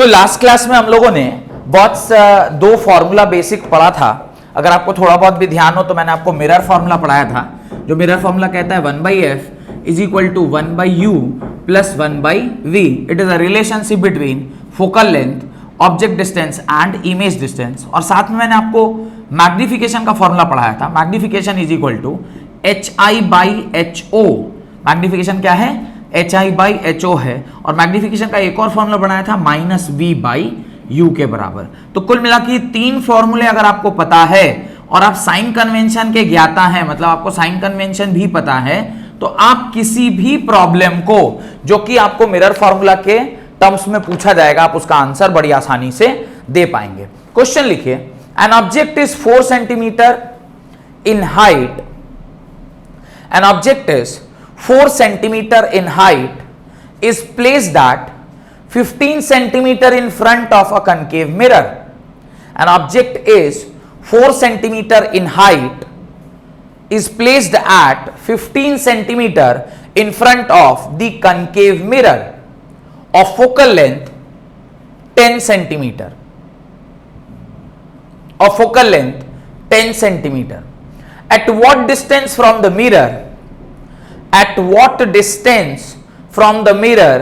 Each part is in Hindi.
तो लास्ट क्लास में हम लोगों ने दो फॉर्मूला बेसिक पढ़ा था। अगर आपको थोड़ा बहुत भी ध्यान हो तो मैंने आपको मिरर फॉर्मूला पढ़ाया था, जो मिरर फॉर्मूला कहता है 1/f is equal to 1/u plus 1/v। It is a relationship between focal length, object distance and image distance. और साथ में मैंने आपको मैग्निफिकेशन का फॉर्मूला पढ़ाया था। Magnification is equal to hi/ho। Magnification क्या है? hi/ho है। और मैग्निफिकेशन का एक और फॉर्मूला बनाया था -v/u के बराबर। तो कुल मिला के तीन फॉर्मूले अगर आपको पता है और आप साइन कन्वेंशन के ज्ञाता हैं, मतलब आपको साइन कन्वेंशन भी पता है, तो आप किसी भी प्रॉब्लम को जो कि आपको मिरर फॉर्मूला के टर्म्स में पूछा जाएगा, आप उसका आंसर बड़ी आसानी से दे पाएंगे। क्वेश्चन लिखिए, an object is 4 centimetre in height. An object is 4 centimeter in height, is placed at 15 centimeter in front of a concave mirror. An object is 4 centimeter in height, is placed at 15 centimeter in front of the concave mirror of focal length 10 centimeter. Of focal length 10 centimeter. At what distance from the mirror? At what distance from the mirror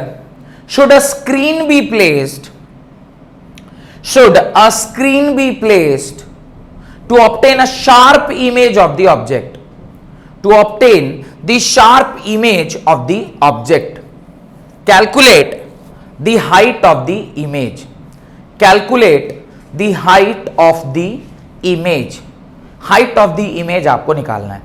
should a screen be placed? Should a screen be placed to obtain a sharp image of the object? To obtain the sharp image of the object. Calculate the height of the image. Calculate the height of the image. Height of the image आपको निकालना है।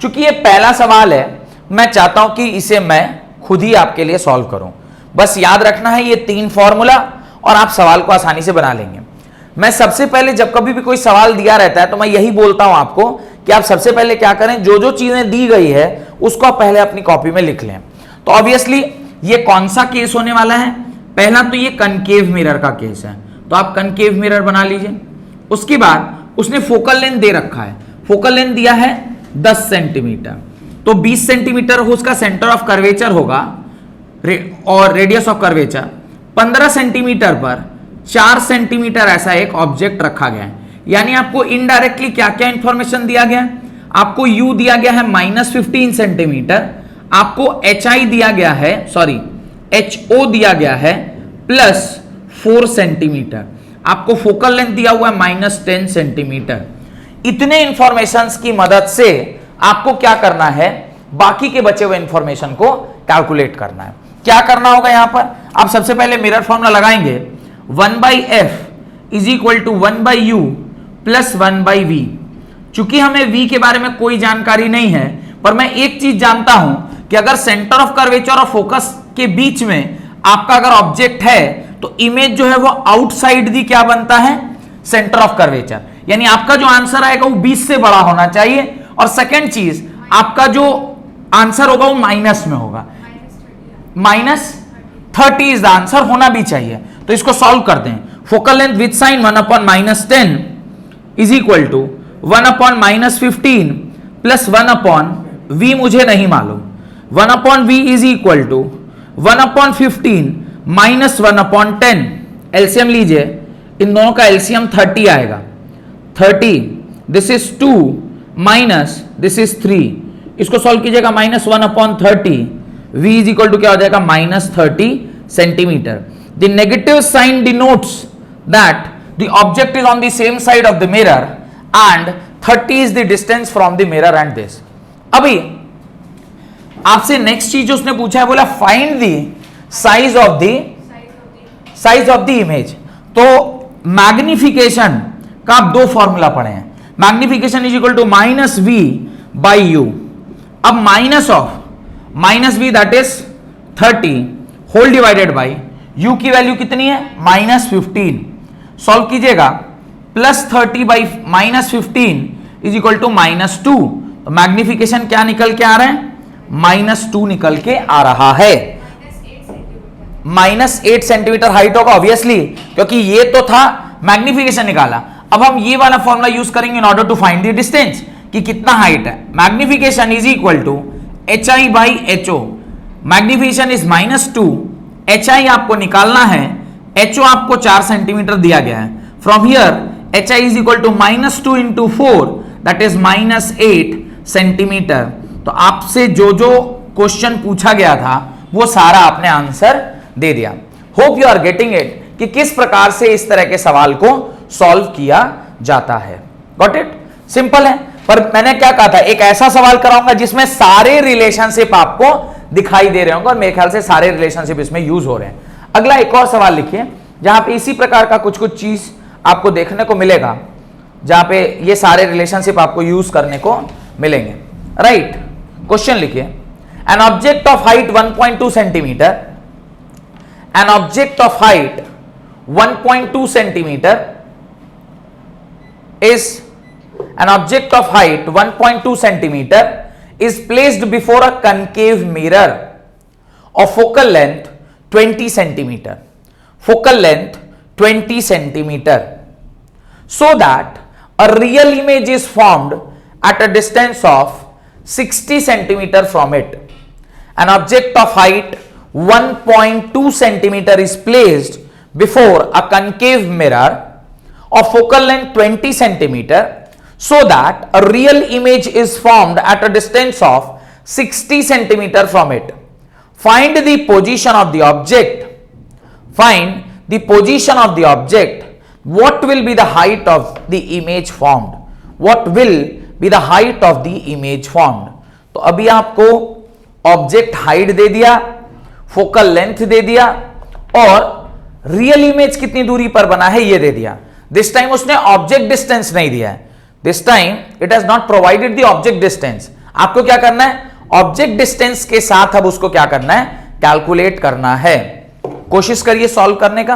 चूंकि ये पहला सवाल है, मैं चाहता हूं कि इसे मैं खुद ही आपके लिए सॉल्व करूं। बस याद रखना है ये तीन फॉर्मूला और आप सवाल को आसानी से बना लेंगे। मैं सबसे पहले जब कभी भी कोई सवाल दिया रहता है तो मैं यही बोलता हूं आपको कि आप सबसे पहले क्या करें, जो जो चीजें दी गई है उसको आप पहले अपनी कॉपी में लिख लें। तो ऑब्वियसली ये कौन सा केस होने वाला है? पहला तो ये कनकेव मिरर का केस है, तो आप कनकेव मिरर बना लीजिए। उसके बाद उसने फोकल लेंथ दे रखा है, फोकल लेंथ दिया है 10 सेंटीमीटर, तो 20 सेंटीमीटर उसका सेंटर ऑफ कर्वेचर होगा और रेडियस ऑफ कर्वेचर 15 सेंटीमीटर पर 4 सेंटीमीटर ऐसा एक ऑब्जेक्ट रखा गया है। यानी आपको इनडायरेक्टली क्या क्या इंफॉर्मेशन दिया गया? आपको u दिया गया है -15 सेंटीमीटर, आपको hi दिया गया है, सॉरी ho दिया गया है +4 सेंटीमीटर, आपको फोकल लेंथ दिया हुआ है -10 सेंटीमीटर। इतने इंफॉर्मेशंस की मदद से आपको क्या करना है? बाकी के बचे हुए इंफॉर्मेशन को कैलकुलेट करना है। क्या करना होगा यहां पर? आप सबसे पहले मिरर फॉर्मूला लगाएंगे 1/f is equal to 1/u plus 1/v। चूंकि हमें v के बारे में कोई जानकारी नहीं है, पर मैं एक चीज जानता हूं कि अगर सेंटर ऑफ कर्वेचर और फोकस के बीच में आपका अगर ऑब्जेक्ट है तो इमेज जो है वो आउटसाइड दी क्या बनता है? Centre of curvature. यानी आपका जो आंसर आएगा वो 20 से बड़ा होना चाहिए। और सेकंड चीज, आपका जो आंसर होगा वो माइनस में होगा, -30 इज द आंसर, होना भी चाहिए। तो इसको सॉल्व कर दें। Focal length with sign 1/-10 is equal to 1/-15 plus 1/v मुझे नहीं मालूम, 1/v is equal to 1/15 minus 1/10। LCM लीजिए, इन दोनों का एलसीएम 30 आएगा। 30, this is 2 minus this is 3, इसको सॉल्व कीजिएगा -1/30, v इज इक्वल टू क्या हो जाएगा? -30 centimetre. The negative sign denotes that the object is on the same side of the mirror and 30 is the distance from the mirror and this. अभी आपसे नेक्स्ट चीज जो उसने पूछा है, बोला find the size of the image. तो मैग्निफिकेशन का आप दो फॉर्मूला पढ़े हैं। Magnification is equal to -v/u। अब -v that is 30 whole divided by u की वैल्यू कितनी है? -15। सॉल्व कीजिएगा, +30/-15 इज इक्वल टू -2। तो मैग्निफिकेशन क्या निकल के आ रहा है? -2 निकल के आ रहा है। -8 सेंटीमीटर हाइट होगा ऑब्वियसली, क्योंकि ये तो था मैग्निफिकेशन निकाला। अब हम ये वाला फॉर्मूला यूज करेंगे in order to find the distance, कि कितना हाइट है। Magnification is equal to hi/ho। Magnification is -2, hi आपको निकालना है HO आपको 4 सेंटीमीटर दिया गया है. From here HI is equal to -2 into 4 that is -8 centimetre. तो आपसे जो जो क्वेश्चन पूछा गया था वो सारा आपने आंसर दे दिया. Hope you are getting it कि किस प्रकार से इस तरह के सवाल को सॉल्व किया जाता है. Got it? सिंपल है. पर मैंने क्या कहा था, एक ऐसा सवाल कराऊंगा जिसमें सारे रिलेशनशिप आपको दिखाई दे रहे होंगे और मेरे ख्याल से सारे रिलेशनशिप इसमें यूज हो रहे हैं. अगला एक और सवाल लिखिए जहां पे इसी प्रकार का कुछ कुछ चीज आपको देखने को मिलेगा, जहां पे ये सारे रिलेशनशिप आपको यूज करने को मिलेंगे. राइट? क्वेश्चन लिखिए. An object of height 1.2 centimetre, an object of height 1.2 centimetre is an object of height 1.2 centimeter is placed before a concave mirror of focal length 20 centimeter, focal length 20 centimeter, so that a real image is formed at a distance of 60 centimeter from it. An object of height 1.2 centimeter is placed before a concave mirror of focal length 20 centimeter, so that a real image is formed at a distance of 60 centimeter from it. Find the position of the object. Find the position of the object. What will be the height of the image formed? What will be the height of the image formed? तो अभी आपको ऑब्जेक्ट हाइट दे दिया, फोकल लेंथ दे दिया और रियल इमेज कितनी दूरी पर बना है ये दे दिया. दिस टाइम उसने ऑब्जेक्ट डिस्टेंस नहीं दिया है. This time it has not provided the object distance. आपको क्या करना है? ऑब्जेक्ट डिस्टेंस के साथ अब उसको क्या करना है? कैलकुलेट करना है. कोशिश करिए सॉल्व करने का.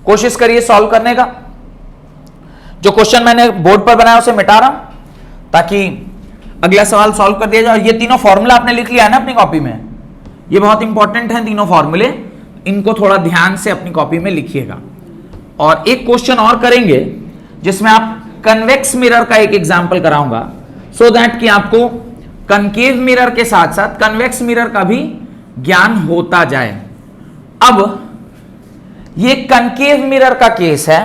कोशिश करिए सॉल्व करने का. जो क्वेश्चन मैंने बोर्ड पर बनाया उसे मिटा रहा हूं ताकि अगला सवाल सॉल्व कर दिया जाए. और ये तीनों फॉर्मूला आपने लिख लिया है ना अपनी कॉपी में. ये बहुत इंपॉर्टेंट है तीनों फॉर्मूले, इनको थोड़ा ध्यान से अपनी कॉपी में लिखिएगा. और एक क्वेश्चन और करेंगे जिसमें आप कन्वेक्स मिरर का एक एग्जांपल कराऊंगा, सो दैट कि आपको कनकेव मिरर के साथ साथ कन्वेक्स मिरर का भी ज्ञान होता जाए. अब ये कनकेव मिरर का केस है.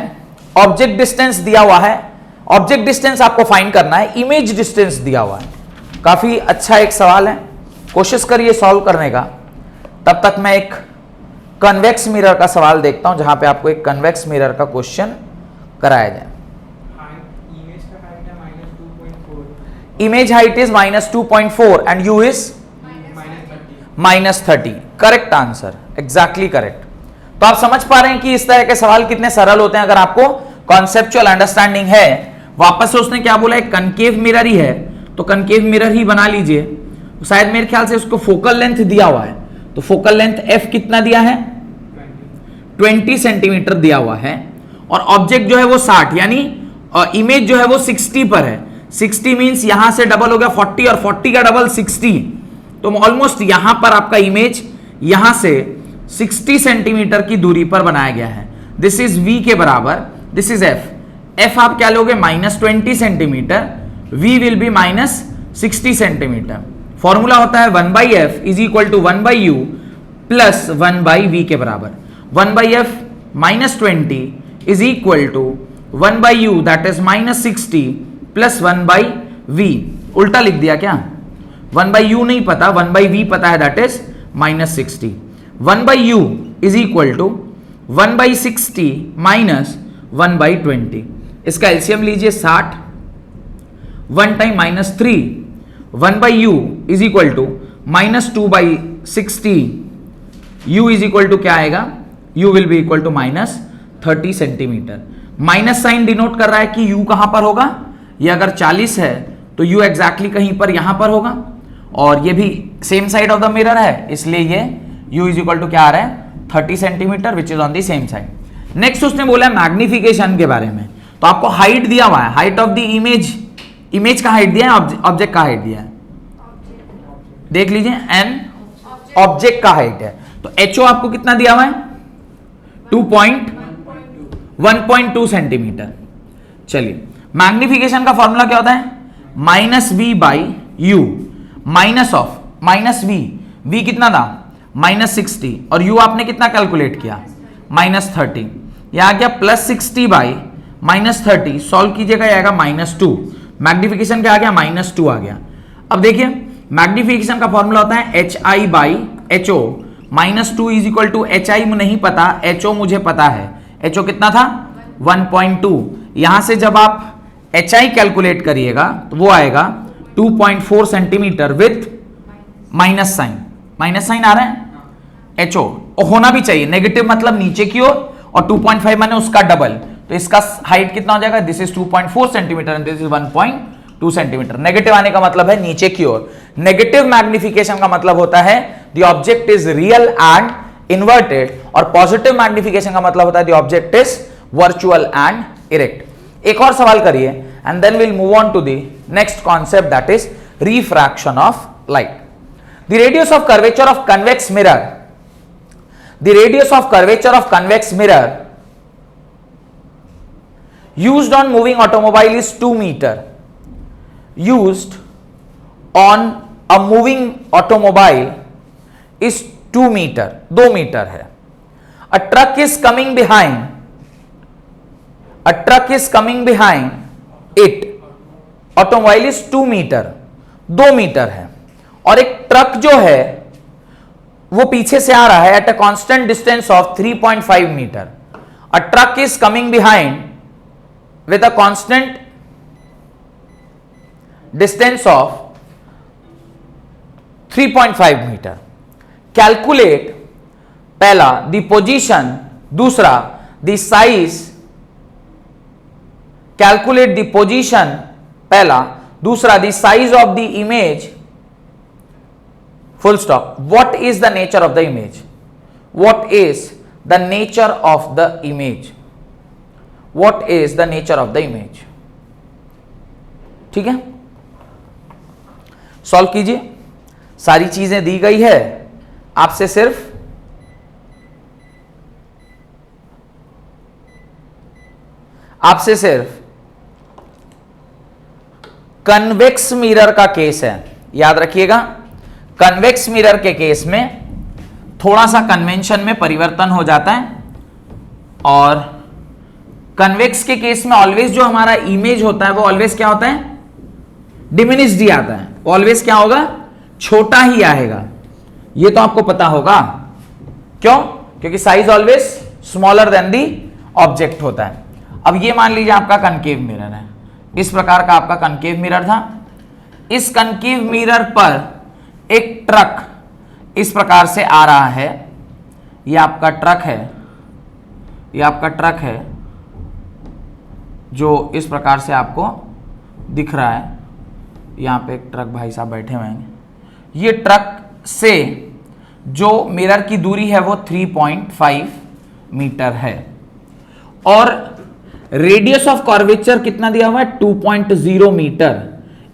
ऑब्जेक्ट डिस्टेंस दिया हुआ है, ऑब्जेक्ट डिस्टेंस आपको फाइंड करना है, इमेज डिस्टेंस दिया हुआ है. काफी अच्छा एक सवाल है, कोशिश करिए सॉल्व करने का. तब तक मैं एक कन्वेक्स मिरर का सवाल देखता हूं जहां पे आपको एक कन्वेक्स मिरर का क्वेश्चन कराया जाए. Image height is -2.4 and you is -30. Correct answer, exactly correct. तो आप समझ पा रहे हैं कि इस तरह के सवाल कितने सरल होते हैं अगर आपको कॉन्सेप्चुअल अंडरस्टैंडिंग है. वापस से उसने क्या बोला है? कनकेव मिरर ही है तो कनकेव मिरर ही बना लीजिए. शायद मेरे ख्याल से उसको फोकल लेंथ दिया हुआ है, तो फोकल लेंथ f कितना दिया है? 20 सेंटीमीटर दिया हुआ है. और ऑब्जेक्ट जो है वो 60, यानी इमेज जो है वो 60 पर है. 60 मींस यहां से डबल हो गया 40 और 40 का डबल 60, तो ऑलमोस्ट यहां पर आपका इमेज यहां से 60 सेंटीमीटर की दूरी पर बनाया गया है. दिस इज v के बराबर, दिस इज f. f आप क्या लोगे? -20 centimetre. v will be -60 centimetre. Formula होता है 1/f is equal to 1/u plus 1/v के बराबर. 1/f -20 is equal to 1/u that is -60 plus 1/v. उल्टा लिख दिया क्या? 1/u नहीं पता, 1/v पता है that is -60. 1/u is equal to 1/60 minus 1/20. इसका एलसीएम लीजिए 60. 1 time -3. 1/u is equal to -2/60. u is equal to क्या आएगा? u will be equal to -30 centimetre. Minus sign denote कर रहा है कि u कहां पर होगा? ये अगर 40 है तो u एग्जैक्टली कहीं पर यहां पर होगा, और ये भी same side of the mirror है, इसलिए ये u इज इक्वल टू क्या आ रहा है? 30 centimetre which is on the same side. Next उसने बोला मैग्निफिकेशन के बारे में. तो आपको हाइट दिया हुआ है, height of the image. Image का हाइट दिया है, ऑब्जेक्ट का हाइट दिया है. देख लीजिए, एन ऑब्जेक्ट का हाइट है. तो HO आपको कितना दिया हुआ है? 1.2 सेंटीमीटर. चलिए, मैग्निफिकेशन का फॉर्मूला क्या होता है? -v/u minus of minus v कितना था -60 और u आपने कितना कैलकुलेट किया -30, यह आ गया +60 बाई -30, सॉल्व कीजिएगा आएगा -2, मैग्निफिकेशन क्या आ गया -2 आ गया। अब देखिए मैग्निफिकेशन का फॉर्मूला होता है HI by HO, -2 is equal to HI नहीं पता, HO मुझे पता है, HO कितना था 1.2, यहां से जब आप HI कैलकुलेट करिएगा तो वो आएगा 2.4 सेंटीमीटर विथ माइनस साइन आ रहा है HO, और होना भी चाहिए, नेगेटिव मतलब नीचे की ओर और 2.5 माने उसका डबल, तो इसका हाइट कितना हो जाएगा, this is 2.4 centimetre and this is 1.2 centimetre. Negative आने का मतलब है नीचे की ओर, नेगेटिव मैग्निफिकेशन का मतलब होता है the object is real and inverted, और पॉजिटिव मैग्निफिकेशन का मतलब होता है the object is virtual and erect. एक और सवाल करिए and then will move on to the next concept that is refraction of light. The radius of curvature of convex mirror, the radius of curvature of convex mirror used on moving automobile is 2 meter, used on a moving automobile is 2 meter, 2 metre है। a truck is coming behind it, automobile is 2 metre, 2 metre है, और एक ट्रक जो है वो पीछे से आ रहा है at a constant distance of 3.5 metre. A truck is coming behind with a constant distance of 3.5 metre. Calculate पहला द पोजीशन, दूसरा the size, calculate the position पहला, दूसरा the size of the image, full stop. What is the nature of the image? What is the nature of the image? What is the nature of the image? ठीक है, सॉल्व कीजिए, सारी चीजें दी गई है, आपसे सिर्फ कन्वेक्स मिरर का केस है, याद रखिएगा। कन्वेक्स मिरर के केस में थोड़ा सा कन्वेंशन में परिवर्तन हो जाता है, और कन्वेक्स के केस में ऑलवेज जो हमारा इमेज होता है वो ऑलवेज क्या होता है, डिमिनिश्ड ही आता है, ऑलवेज क्या होगा, छोटा ही आएगा। ये तो आपको पता होगा, क्यों, क्योंकि size always smaller than the object होता है। अब ये मान लीजिए आपका कनकेव मिरर है, इस प्रकार का आपका कनकेव मिरर था, इस कनकेव मिरर पर एक ट्रक इस प्रकार से आ रहा है, ये आपका ट्रक है, ये आपका ट्रक है जो इस प्रकार से आपको दिख रहा है, यहाँ पे एक ट्रक भाई साहब बैठे हुए हैं, ये ट्रक से जो मिरर की दूरी है वो 3.5 मीटर है, और रेडियस ऑफ कर्वेचर कितना दिया हुआ है, 2.0 metre.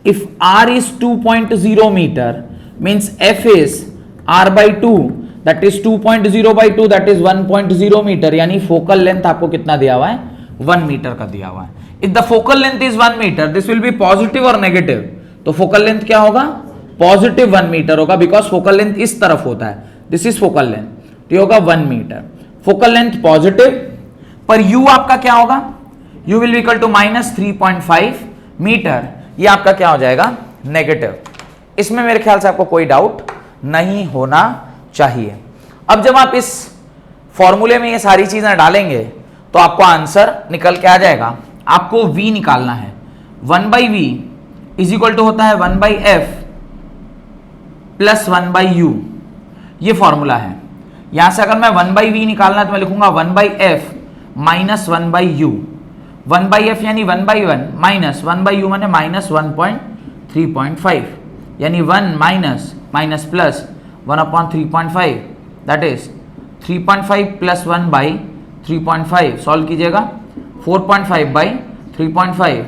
If r is 2.0 metre means f is r by 2, that is 2.0 by 2, that is 1.0 metre, यानी फोकल लेंथ आपको कितना दिया हुआ है, 1 मीटर का दिया हुआ है। If the focal length is 1 metre, this will be positive और नेगेटिव, तो फोकल लेंथ क्या होगा, पॉजिटिव 1 मीटर होगा, बिकॉज फोकल लेंथ इस तरफ होता है, दिस इज फोकल लेंथ, तो ये होगा 1 मीटर, फोकल लेंथ पॉजिटिव, पर u आपका क्या होगा, u will equal to -3.5 metre, ये आपका क्या हो जाएगा, नेगेटिव। इसमें मेरे ख्याल से आपको कोई डाउट नहीं होना चाहिए। अब जब आप इस फॉर्मूले में ये सारी चीजें डालेंगे तो आपको आंसर निकल के आ जाएगा। आपको v निकालना है, 1/v इज इक्वल टू होता है 1/f प्लस 1/u, ये फॉर्मूला है। यहां से अगर मैं 1/v निकालना है तो मैं लिखूंगा 1/f माइनस 1/u, 1/f यानी 1/1 माइनस 1/u माने -1.3.5, यानी 1 minus plus 1/3.5, that is 3.5 plus 1/3.5, solve कीजिएगा, 4.5/3.5,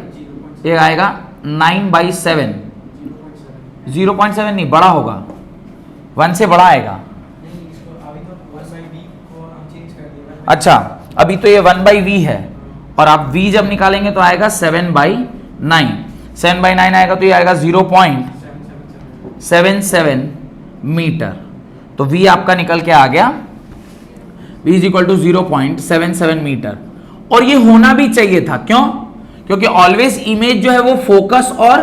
ये आएगा 9/7, 0.7 नहीं, बड़ा होगा, 1 से बड़ा आएगा। अच्छा, अभी तो ये 1/v है, और आप v जब निकालेंगे तो आएगा 7/9, 7/9 आएगा तो ये आएगा 0.77 मीटर। तो v आपका निकल के आ गया, v is equal to 0.77 metre. और ये होना भी चाहिए था, क्यों? क्योंकि ऑलवेज इमेज जो है वो फोकस और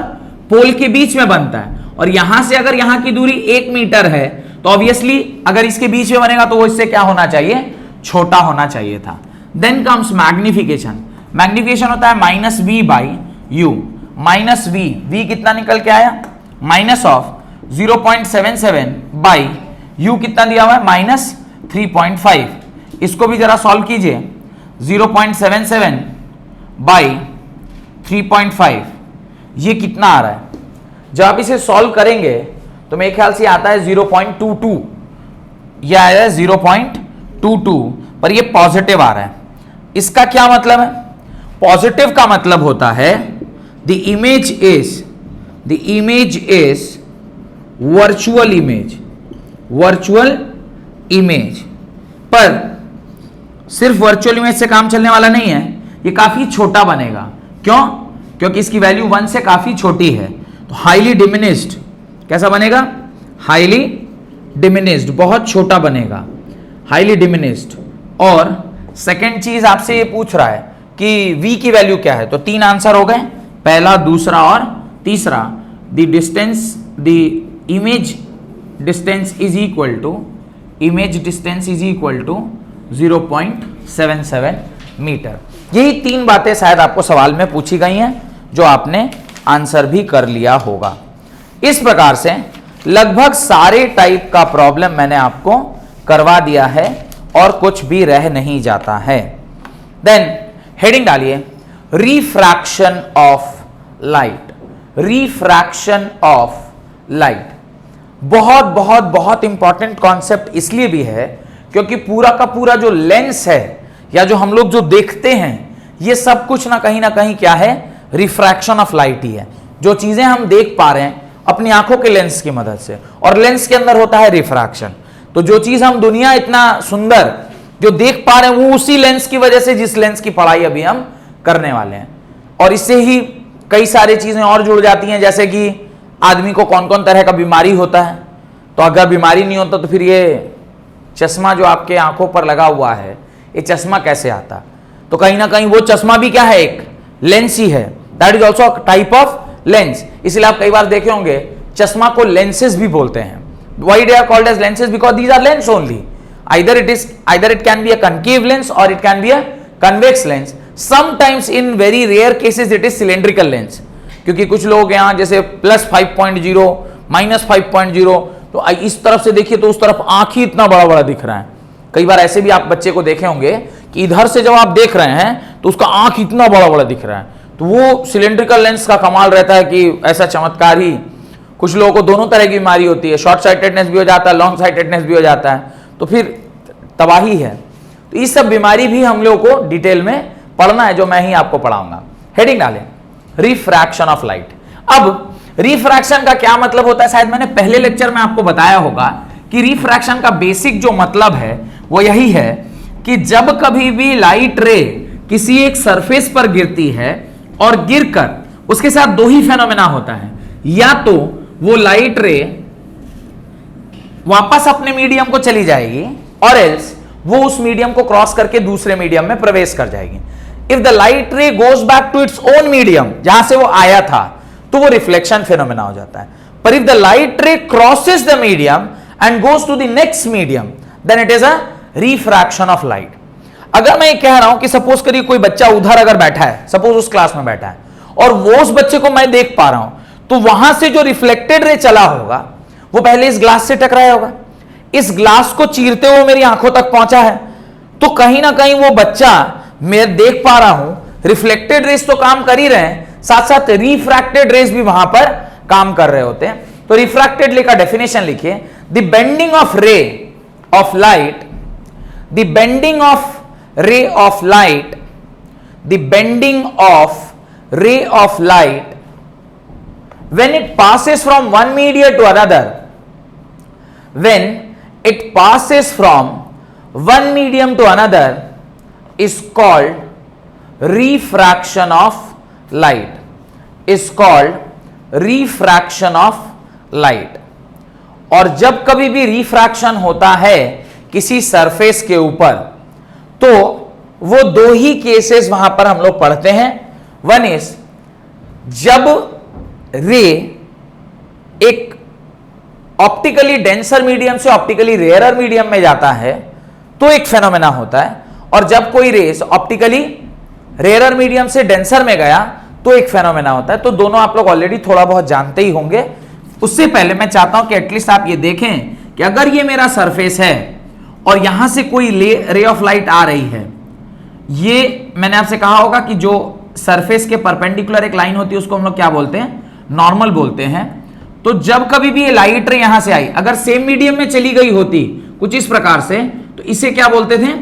पोल के बीच में बनता है, और यहां से अगर यहां की दूरी 1 मीटर है तो ऑब्वियसली अगर इसके बीच में बनेगा तो वो इससे क्या होना चाहिए, छोटा होना चाहिए था। Then comes magnification. मैग्निफिकेशन होता है minus v by you. Minus v कितना निकल के आया, माइनस ऑफ 0.77 बाई u कितना दिया हुआ है, माइनस 3.5। इसको भी जरा सॉल्व कीजिए, 0.77 बाई 3.5 ये कितना आ रहा है? जब आप इसे सॉल्व करेंगे तो मेरे ख्याल से आता है 0.22, यह आया है 0.22, पर ये पॉजिटिव आ रहा है। इसका क्या मतलब है? पॉजिटिव का मतलब होता है the image is virtual image. पर सिर्फ वर्चुअल इमेज से काम चलने वाला नहीं है, ये काफी छोटा बनेगा। क्यों? क्योंकि इसकी वैल्यू 1 से काफी छोटी है। तो हाईली डिमिनिश्ड कैसा बनेगा? हाईली डिमिनिश्ड, बहुत छोटा बनेगा, हाईली डिमिनिश्ड। और सेकेंड चीज आपसे ये पूछ रहा है कि v की वैल्यू क्या है, तो 3 आंसर हो गए, पहला, दूसरा और तीसरा। The distance, the image distance is equal to 0.77 metre. यही 3 बातें शायद आपको सवाल में पूछी गई हैं, जो आपने आंसर भी कर लिया होगा। इस प्रकार से लगभग सारे टाइप का प्रॉब्लम मैंने आपको करवा दिया है और कुछ भी रह नहीं जाता है। देन हेडिंग डालिए, refraction of light. Refraction of light बहुत बहुत बहुत इंपॉर्टेंट कॉन्सेप्ट इसलिए भी है क्योंकि पूरा का पूरा जो लेंस है या जो हम लोग जो देखते हैं, ये सब कुछ ना कहीं क्या है, रिफ्रैक्शन ऑफ लाइट ही है। जो चीजें हम देख पा रहे हैं अपनी आंखों के लेंस की मदद से, और लेंस के अंदर होता है रिफ्रैक्शन। तो जो चीज हम दुनिया इतना सुंदर जो देख पा रहे हैं वो उसी लेंस की वजह से, जिस लेंस की पढ़ाई अभी हम करने वाले हैं। और इससे ही कई सारी चीजें और जुड़ जाती हैं, जैसे कि आदमी को कौन कौन तरह का बीमारी होता है। तो अगर बीमारी नहीं होता तो फिर ये चश्मा जो आपके आंखों पर लगा हुआ है, ये चश्मा कैसे आता? तो कहीं ना कहीं वो चश्मा भी क्या है, एक लेंस ही है। That is also type of lens. इसलिए आप कई बार देखे होंगे चश्मा को लेंसेज भी बोलते हैं। Why they are called as lenses? Because these are lens only. Either it can be a concave lens or it can be a convex lens. Sometimes in very rare cases it is cylindrical lens. क्योंकि कुछ लोग यहाँ जैसे +5.0 -5.0, तो इस तरफ से देखिए तो उस तरफ आंख ही इतना बड़ा बड़ा दिख रहा है। कई बार ऐसे भी आप बच्चे को देखे होंगे कि इधर से जब आप देख रहे हैं तो उसका आंख इतना बड़ा बड़ा दिख रहा है। तो वो सिलेंड्रिकल लेंस का कमाल रहता है कि ऐसा चमत्कार ही। कुछ लोगों को दोनों तरह की बीमारी होती है, शॉर्ट साइटेडनेस भी हो जाता है, लॉन्ग साइटेडनेस भी हो जाता है, तो फिर तबाही है। तो ये सब बीमारी भी हम लोगों को डिटेल में पढ़ना है, जो मैं ही आपको पढ़ाऊंगा। हेडिंग डालें, रिफ्रैक्शन ऑफ लाइट। अब रिफ्रैक्शन का क्या मतलब होता है, शायद मैंने पहले लेक्चर में आपको बताया होगा कि रिफ्रैक्शन का बेसिक जो मतलब है वो यही है कि जब कभी भी लाइट रे किसी एक सरफेस पर गिरती है और गिरकर उसके साथ 2 ही फेनोमेना होता है, या तो वो लाइट रे वापस अपने मीडियम को चली जाएगी और एल्स वो उस मीडियम को क्रॉस करके दूसरे मीडियम में प्रवेश कर जाएगी। If the light ray goes back to its own medium, जहां से वो आया था, तो वो रिफ्लेक्शन फिनोमेना हो जाता है। पर if the light ray crosses the medium and goes to the next medium, then it is a refraction of light. अगर मैं ये कह रहा हूं कि सपोज करिए कोई बच्चा उधर अगर बैठा है, सपोज उस क्लास में बैठा है, और वो उस बच्चे को मैं देख पा रहा हूं, तो वहां से जो रिफ्लेक्टेड रे चला होगा वो पहले इस ग्लास से टकराया होगा, इस ग्लास को चीरते हुए मेरी आंखों तक पहुंचा है। तो कहीं ना कहीं वो बच्चा, मैं देख पा रहा हूं, रिफ्लेक्टेड रेस तो काम कर ही रहे हैं, साथ साथ रिफ्रैक्टेड रेस भी वहां पर काम कर रहे होते हैं। तो रिफ्रैक्टेड रे का डेफिनेशन लिखिए, the bending of ray of light, the bending of ray of light, the bending of ray of light when it passes from one media to another, when it passes from one medium to another is called refraction of light, is called refraction of light। और जब कभी भी रिफ्रैक्शन होता है किसी सरफेस के ऊपर, तो वो दो ही केसेस वहां पर हम लोग पढ़ते हैं। वन इज जब रे एक ऑप्टिकली डेंसर मीडियम से ऑप्टिकली रेयरर मीडियम में जाता है तो एक फेनोमेना होता है, और जब कोई रेस ऑप्टिकली रेयरर मीडियम से डेंसर में गया तो एक फेनोमेना होता है। तो दोनों आप लोग ऑलरेडी थोड़ा बहुत जानते ही होंगे। उससे पहले मैं चाहता हूं कि एटलीस्ट आप ये देखें कि अगर ये मेरा सरफेस है और यहां से कोई रे ऑफ लाइट आ रही है, ये मैंने आपसे कहा होगा कि जो सरफेस के परपेंडिकुलर एक लाइन होती है उसको हम लोग क्या बोलते हैं, नॉर्मल बोलते हैं। तो जब कभी भी ये लाइट रे यहां से आई, अगर सेम मीडियम में चली गई होती कुछ इस प्रकार से, तो इसे क्या बोलते थे,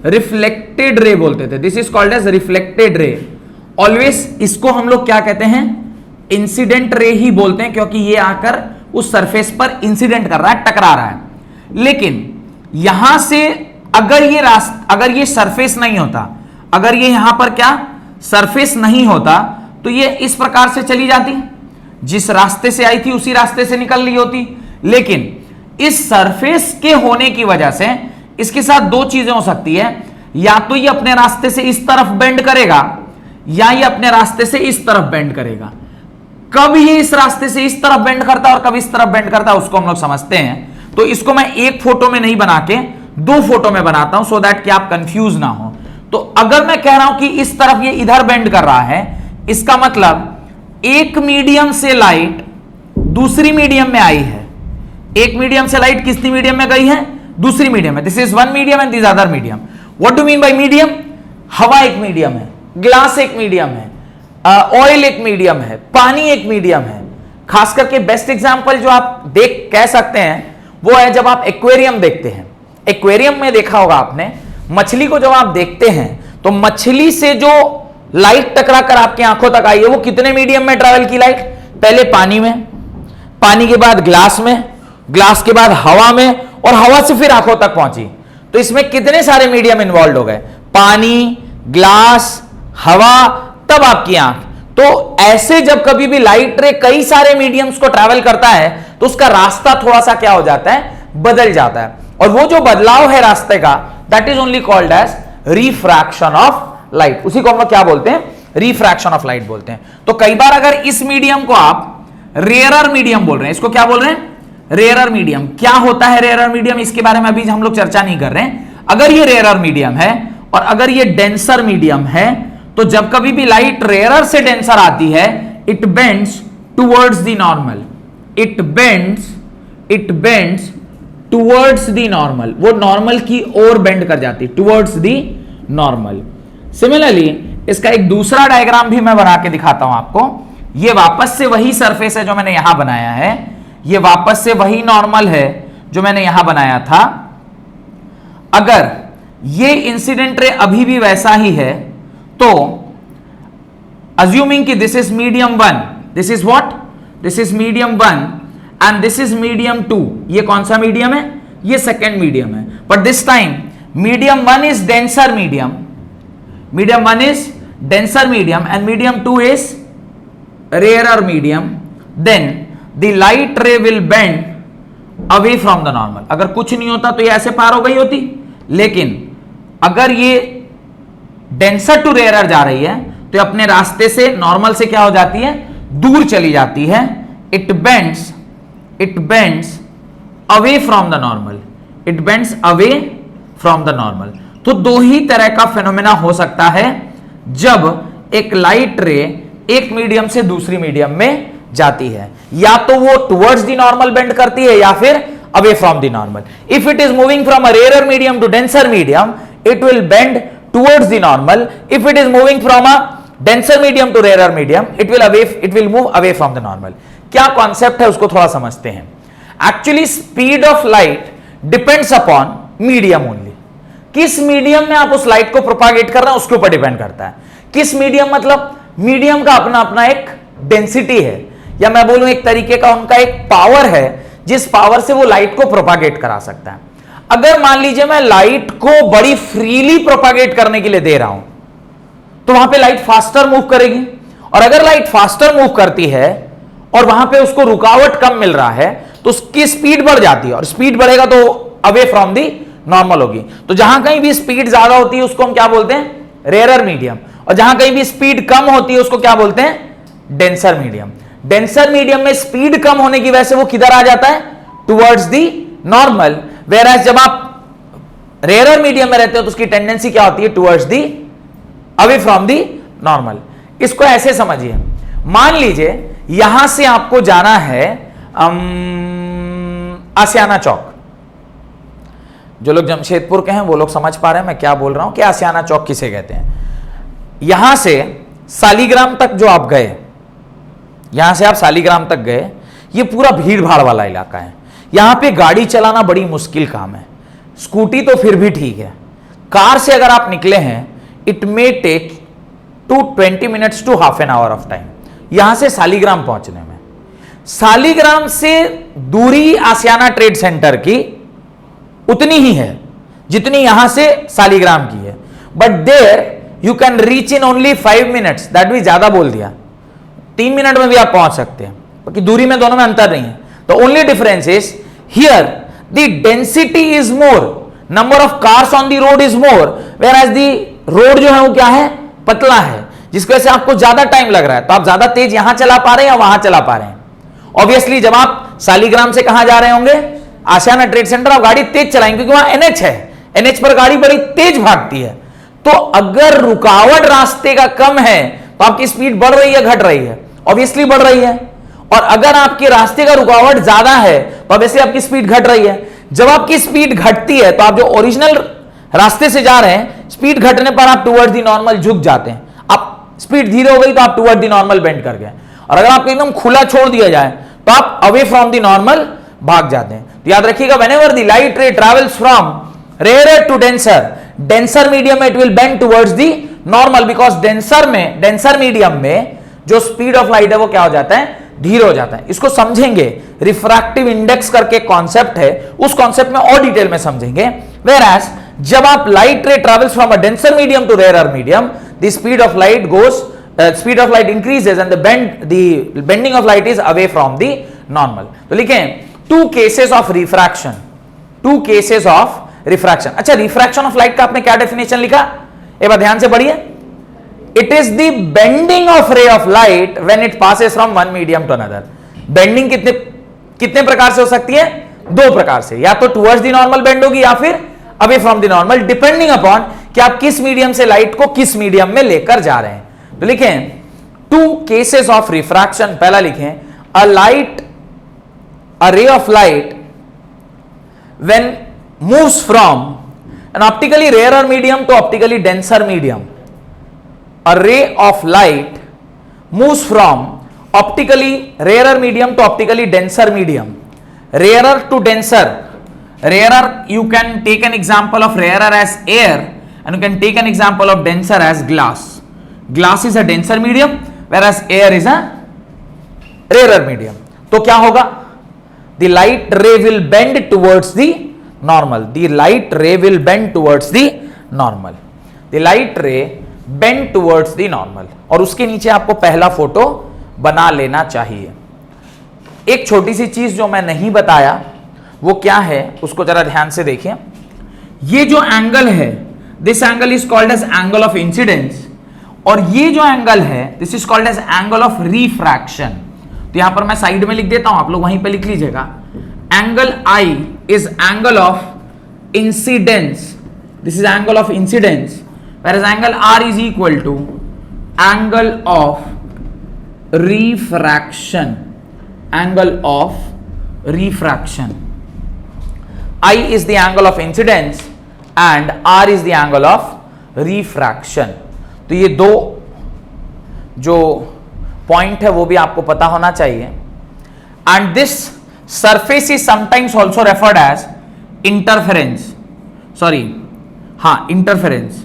रिफ्लेक्टेड रे बोलते थे। This is called as reflected ray. Always इसको हम लोग क्या कहते हैं, इंसिडेंट रे ही बोलते हैं, क्योंकि ये आकर उस सरफेस पर इंसिडेंट कर रहा है, टकरा रहा है। लेकिन यहां से अगर ये सरफेस नहीं होता, अगर ये यहां पर क्या सरफेस नहीं होता, तो ये इस प्रकार से चली जाती, जिस रास्ते से आई थी उसी रास्ते से निकल रही होती। लेकिन इस सरफेस के होने की वजह से इसके साथ दो चीजें हो सकती है, या तो ये अपने रास्ते से इस तरफ बेंड करेगा, या ये अपने रास्ते से इस तरफ बेंड करेगा। कब ये इस रास्ते से इस तरफ बेंड करता है और कब इस तरफ बेंड करता है, उसको हम लोग समझते हैं। तो इसको मैं एक फोटो में नहीं बना के दो फोटो में बनाता हूं, सो दैट कि आप कंफ्यूज ना हो। तो अगर मैं कह रहा हूं कि इस तरफ ये इधर बेंड कर रहा है, इसका मतलब एक मीडियम से लाइट दूसरी मीडियम में आई है। एक मीडियम से लाइट किसनी मीडियम में गई है, दूसरी मीडियम में। This is one medium and this other medium. What do mean by medium, हवा एक मीडियम है, ग्लास एक मीडियम है, ऑयल एक मीडियम है, पानी एक मीडियम है। खास करके बेस्ट एग्जांपल जो आप देख कह सकते हैं वो है जब आप एक्वेरियम देखते हैं। एक्वेरियम में देखा होगा आपने, मछली को जब आप देखते हैं तो मछली से जो लाइट टकरा कर आपकी आंखों तक आई है, वो कितने मीडियम में ट्रैवल की लाइट, पहले पानी में, पानी के बाद ग्लास में, ग्लास के बाद हवा में, और हवा से फिर आंखों तक पहुंची। तो इसमें कितने सारे मीडियम इन्वॉल्व हो गए, पानी, ग्लास, हवा, तब आपकी आंख। तो ऐसे जब कभी भी लाइट रे कई सारे मीडियम्स को ट्रैवल करता है तो उसका रास्ता थोड़ा सा क्या हो जाता है, बदल जाता है। और वो जो बदलाव है रास्ते का, that is only called as refraction of light. उसी को हम लोग क्या बोलते हैं, रिफ्रैक्शन ऑफ लाइट बोलते हैं। तो कई बार अगर इस मीडियम को आप रेयरर मीडियम बोल रहे हैं, इसको क्या बोल रहे हैं, रेयरर मीडियम। क्या होता है रेयरर मीडियम, इसके बारे में अभी हम लोग चर्चा नहीं कर रहे हैं। अगर ये रेयरर मीडियम है और अगर ये डेंसर मीडियम है, तो जब कभी भी लाइट रेयरर से डेंसर आती है, it bends towards the normal, it bends towards the normal, वो नॉर्मल की ओर बेंड कर जाती है, टुवर्ड्स द नॉर्मल। सिमिलरली इसका एक दूसरा डायग्राम भी मैं बना के दिखाता हूं आपको। ये वापस से वही सरफेस है जो मैंने यहां बनाया है, ये वापस से वही नॉर्मल है जो मैंने यहां बनाया था। अगर ये इंसिडेंट रे अभी भी वैसा ही है, तो अज्यूमिंग कि this is medium 1, this is what, this is medium 1 and this is medium 2। ये कौन सा मीडियम है, ये सेकेंड मीडियम है। But this time medium 1 is denser medium, medium 1 is denser medium and medium 2 is rarer medium, then the light ray will bend away from the normal। अगर कुछ नहीं होता तो ये ऐसे पार हो गई होती, लेकिन अगर ये डेंसर टू रेयरर जा रही है तो अपने रास्ते से नॉर्मल से क्या हो जाती है, दूर चली जाती है। It bends away from the normal, it bends away from the normal. तो दो ही तरह का फेनोमेना हो सकता है जब एक लाइट रे एक मीडियम से दूसरी मीडियम में जाती है, या तो वो टुवर्ड्स द नॉर्मल बेंड करती है या फिर away from the normal. If it is moving from a rarer medium to denser medium, it will bend towards the normal. If it is moving from a denser medium to rarer medium, it will move away from the normal. क्या कॉन्सेप्ट है उसको थोड़ा समझते हैं। Actually speed of light depends upon medium only. किस मीडियम में आप उस लाइट को प्रोपागेट कर रहे हैं उसके ऊपर डिपेंड करता है। किस मीडियम मतलब मीडियम का अपना अपना एक डेंसिटी है, या मैं बोलूं एक तरीके का उनका एक पावर है जिस पावर से वो लाइट को प्रोपागेट करा सकता है। अगर मान लीजिए मैं लाइट को बड़ी फ्रीली प्रोपागेट करने के लिए दे रहा हूं तो वहां पे लाइट फास्टर मूव करेगी, और अगर लाइट फास्टर मूव करती है और वहां पे उसको रुकावट कम मिल रहा है तो उसकी स्पीड बढ़ जाती है, और स्पीड बढ़ेगा तो अवे फ्रॉम दी नॉर्मल होगी। तो जहां कहीं भी स्पीड ज्यादा होती है उसको हम क्या बोलते हैं? Rarer medium. और जहां कहीं भी स्पीड कम होती है उसको क्या बोलते हैं? Denser medium. डेंसर मीडियम में स्पीड कम होने की वजह से वो किधर आ जाता है? Towards the normal. वेयर जब आप रेयरर मीडियम में रहते हो तो उसकी टेंडेंसी क्या होती है? Towards the away from the normal. इसको ऐसे समझिए, मान लीजिए यहां से आपको जाना है आसियाना चौक। जो लोग जमशेदपुर के हैं वो लोग समझ पा रहे हैं मैं क्या बोल रहा हूं कि आसियाना चौक किसे कहते हैं। यहां से सालीग्राम तक जो आप गए, यहां से आप सालीग्राम तक गए, ये पूरा भीड़ भाड़ वाला इलाका है। यहां पे गाड़ी चलाना बड़ी मुश्किल काम है। स्कूटी तो फिर भी ठीक है, कार से अगर आप निकले हैं it may take 20 minutes to half an hour of time यहां से सालीग्राम पहुंचने में। सालीग्राम से दूरी आसियाना ट्रेड सेंटर की उतनी ही है जितनी यहां से सालीग्राम की है, but there you can reach in only 5 minutes. That भी ज्यादा बोल दिया, 3 मिनट में भी आप पहुंच सकते हैं, क्योंकि दूरी में दोनों में अंतर नहीं है। The only difference is here the density is more, number of cars on the road is more, whereas the road जो है वो क्या है? पतला है, जिसकी वजह से आपको ज्यादा टाइम लग रहा है। तो आप ज्यादा तेज यहां चला पा रहे हैं या वहां चला पा रहे हैं? ऑब्वियसली जब आप सालीग्राम से कहां जा रहे होंगे? आसियाना ट्रेड सेंटर, आप गाड़ी तेज चलाएंगे क्योंकि वहां एनएच है, एनएच पर गाड़ी बड़ी तेज भागती है। तो अगर रुकावट रास्ते का कम है तो आपकी स्पीड बढ़ रही है घट रही है? ऑब्वियसली बढ़ रही है। और अगर आपके रास्ते का रुकावट ज्यादा है तो ऑब्वियसली आपकी स्पीड घट रही है। जब आपकी स्पीड घटती है तो आप जो ओरिजिनल रास्ते से जा रहे हैं, स्पीड घटने पर आप टुवर्ड्स द नॉर्मल झुक जाते हैं। आप स्पीड धीरे हो गई तो आप टुवर्ड द नॉर्मल बेंड कर गए, और अगर आपको एकदम खुला छोड़ दिया जाए तो आप अवे फ्रॉम द नॉर्मल भाग जाते हैं। तो याद रखिएगा, whenever the light ray travels from rarer to denser, denser medium में it will bend towards the normal, because denser medium में जो स्पीड ऑफ लाइट है वो क्या हो जाता है? धीरे हो जाता है। इसको समझेंगे, रिफ्रैक्टिव इंडेक्स करके कॉन्सेप्ट है, उस कॉन्सेप्ट में और डिटेल में समझेंगे। वेयर एज जब आप light ray travels from a denser medium to rare medium, the speed of light increases and the bending of light is away from the normal. तो लिखें two cases of refraction, two cases of refraction. अच्छा, रिफ्रैक्शन ऑफ लाइट का आपने क्या डेफिनेशन लिखा? एक बार ध्यान से पढ़िए। It is the bending of ray of light when it passes from one medium to another. Bending कितने प्रकार से हो सकती है? 2 प्रकार से, या तो टुवर्ड्स द नॉर्मल बेंड होगी या फिर away from the normal, depending upon कि आप किस मीडियम से लाइट को किस मीडियम में लेकर जा रहे हैं। तो लिखें टू केसेस ऑफ रिफ्रैक्शन। पहला लिखें a ray of light when moves from an optically rarer medium to optically denser medium. A ray of light moves from optically rarer medium to optically denser medium. Rarer to denser. Rarer, you can take an example of rarer as air, and you can take an example of denser as glass. Glass is a denser medium, whereas air is a rarer medium. तो क्या होगा? The light ray will bend towards the normal. The light ray will bend towards the normal. The light ray bend towards the normal. और उसके नीचे आपको पहला फोटो बना लेना चाहिए। एक छोटी सी चीज जो मैं नहीं बताया वो क्या है, उसको जरा ध्यान से देखिए। ये जो एंगल है, this angle is called as angle of incidence, और ये जो एंगल है this is called as angle of refraction. तो यहां पर मैं साइड में लिख देता हूं, आप लोग वहीं पे लिख लीजिएगा। Angle I is angle of incidence, this is angle of incidence, whereas angle R is equal to angle of refraction, angle of refraction. I is the angle of incidence and R is the angle of refraction. तो ये दो जो पॉइंट है वो भी आपको पता होना चाहिए। And this surface is sometimes also referred as interference, sorry हाँ interference,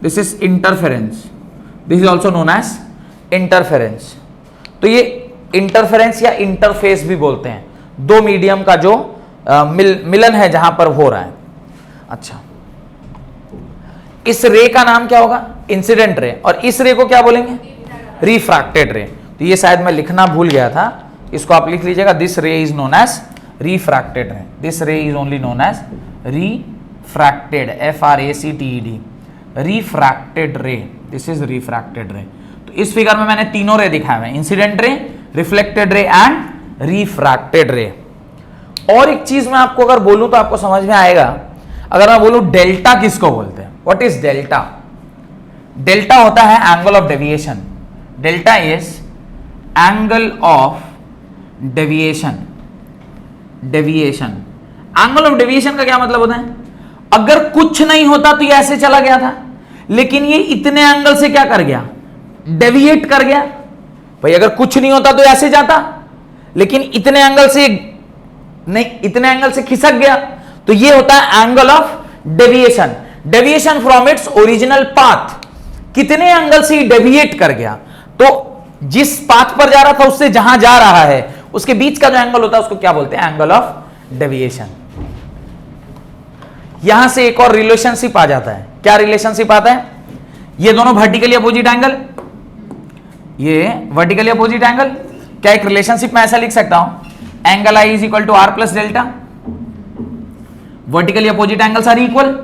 this is interference, this is also known as interference. तो ये इंटरफेरेंस या इंटरफेस भी बोलते हैं, दो मीडियम का जो मिलन है जहां पर हो रहा है। अच्छा, इस रे का नाम क्या होगा? इंसिडेंट रे, और इस रे को क्या बोलेंगे? रिफ्रैक्टेड रे। तो ये शायद मैं लिखना भूल गया था, इसको आप लिख लीजिएगा। This ray is known as refracted ray. This ray is only known as refracted, FRACTED, refracted ray. This is refracted ray. तो इस फिगर में मैंने तीनों रे दिखाए हुए, incident ray, reflected ray and refracted रे। और एक चीज मैं आपको अगर बोलूं तो आपको समझ में आएगा, अगर मैं बोलूं डेल्टा किसको बोलते हैं, व्हाट इज डेल्टा? डेल्टा होता है angle of deviation. Delta is angle of deviation. Deviation, angle of deviation का क्या मतलब होता है? अगर कुछ नहीं होता तो ये ऐसे चला गया था, लेकिन ये इतने एंगल से क्या कर गया, डेविएट कर गया। भाई अगर कुछ नहीं होता तो ऐसे जाता, लेकिन इतने एंगल से नहीं, इतने एंगल से खिसक गया, तो ये होता है angle of deviation. Deviation from its original path, कितने एंगल से डेविएट कर गया। तो जिस पाथ पर जा रहा था उससे जहां जा रहा है उसके बीच का जो एंगल होता है उसको क्या बोलते हैं, एंगल ऑफ डेविएशन। यहां से एक और रिलेशनशिप आ जाता है। क्या रिलेशनशिप आता है? ये दोनों वर्टिकली अपोजिट एंगल, ये वर्टिकली अपोजिट एंगल, क्या एक रिलेशनशिप में ऐसा लिख सकता हूं, angle I is equal to R plus delta. Vertically opposite angles are equal,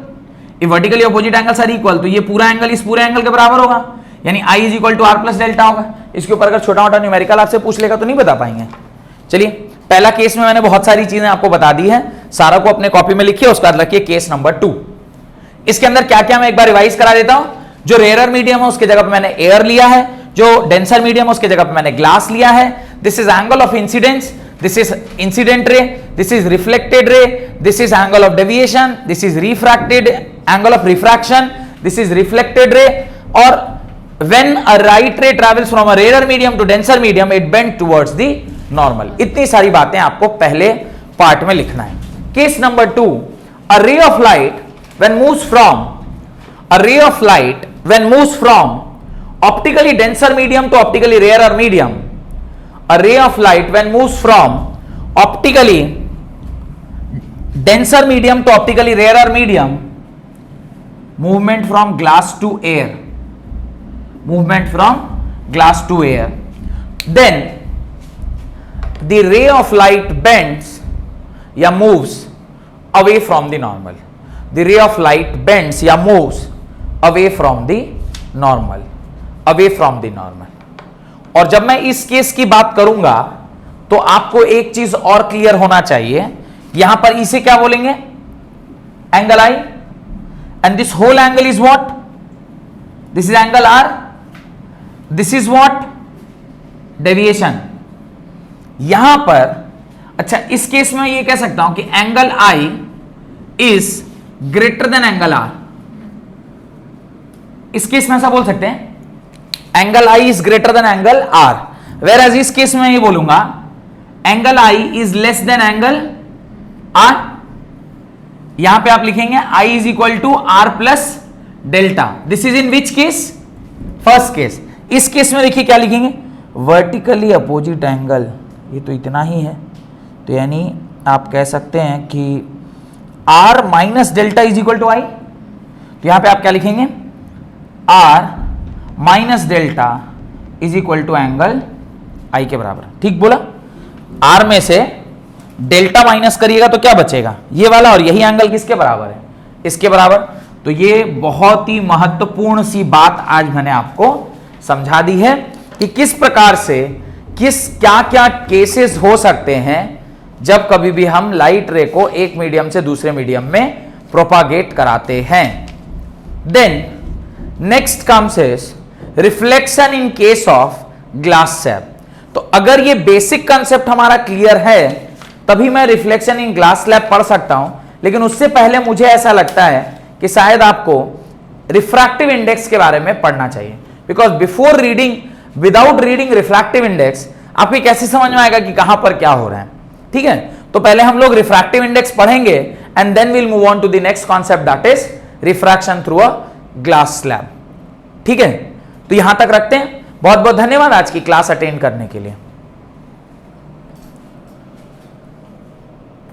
ये vertically opposite angles are equal, तो ये पूरा एंगल इस पूरे एंगल के बराबर होगा, यानी I is equal to R plus delta होगा। इसके ऊपर अगर छोटा मोटा न्यूमेरिकल आपसे पूछ लेगा तो नहीं बता पाएंगे। चलिए, पहला केस में मैंने बहुत सारी चीजें आपको बता दी है, सारा को अपने कॉपी में लिखिए, उसके बाद रखिए केस नंबर 2। इसके अंदर क्या क्या मैं एक बार रिवाइज करा देता हूं। जो रेयर मीडियम है उसके जगह पे मैंने एयर लिया है, जो डेंसर मीडियम है उसके जगह पे मैंने ग्लास लिया है। This is angle of incidence, this is incident ray, this is reflected ray, this is angle of deviation, this is refracted angle of refraction, this is reflected ray. और when a right ray travels from a rarer medium to denser medium it bends towards the normal। इतनी सारी बातें आपको पहले पार्ट में लिखना है। Case number 2, a ray of light when moves from a ray of light when moves from optically denser medium to optically rarer medium, a ray of light when moves from optically denser medium to optically rarer medium, movement from glass to air, movement from glass to air, then the ray of light bends या moves away from the normal, the ray of light bends या moves away from the normal, away from the normal। और जब मैं इस केस की बात करूंगा तो आपको एक चीज और क्लियर होना चाहिए, यहां पर इसे क्या बोलेंगे, angle I, and this whole angle is what, this is angle R, this is what, deviation. यहां पर अच्छा, इस केस में ये कह सकता हूं कि angle I is greater than angle R. इस केस में ऐसा बोल सकते हैं, angle I is greater than angle R. Whereas इस केस में ये बोलूंगा angle I is less than angle R. यहां पे आप लिखेंगे I is equal to R plus delta. This is in which case, first case. इस केस में देखिए क्या लिखेंगे, वर्टिकली अपोजिट एंगल, ये तो इतना ही है, तो यानी आप कह सकते हैं कि R minus delta is equal to I. तो यहां पे आप क्या लिखेंगे, R minus delta is equal to angle I के बराबर। ठीक बोला, आर में से डेल्टा माइनस करिएगा तो क्या बचेगा, ये वाला, और यही एंगल किसके बराबर है, इसके बराबर। तो ये बहुत ही महत्वपूर्ण सी बात आज मैंने आपको समझा दी है कि किस प्रकार से क्या क्या केसेस हो सकते हैं जब कभी भी हम लाइट रे को एक मीडियम से दूसरे मीडियम में प्रोपागेट कराते हैं। Then next comes is reflection in case of glass slab. तो अगर ये बेसिक कंसेप्ट हमारा क्लियर है तभी मैं रिफ्लेक्शन इन ग्लास स्लैब पढ़ सकता हूं, लेकिन उससे पहले मुझे ऐसा लगता है कि शायद आपको रिफ्रैक्टिव इंडेक्स के बारे में पढ़ना चाहिए, because before reading, without reading refractive index आपको कैसे समझ में आएगा कि कहां पर क्या हो रहा है। ठीक है, तो पहले हम लोग रिफ्रैक्टिव इंडेक्स पढ़ेंगे and then will move on to the next concept, that is refraction through a glass slab. ठीक है, तो यहां तक रखते हैं। बहुत बहुत धन्यवाद आज की क्लास अटेंड करने के लिए।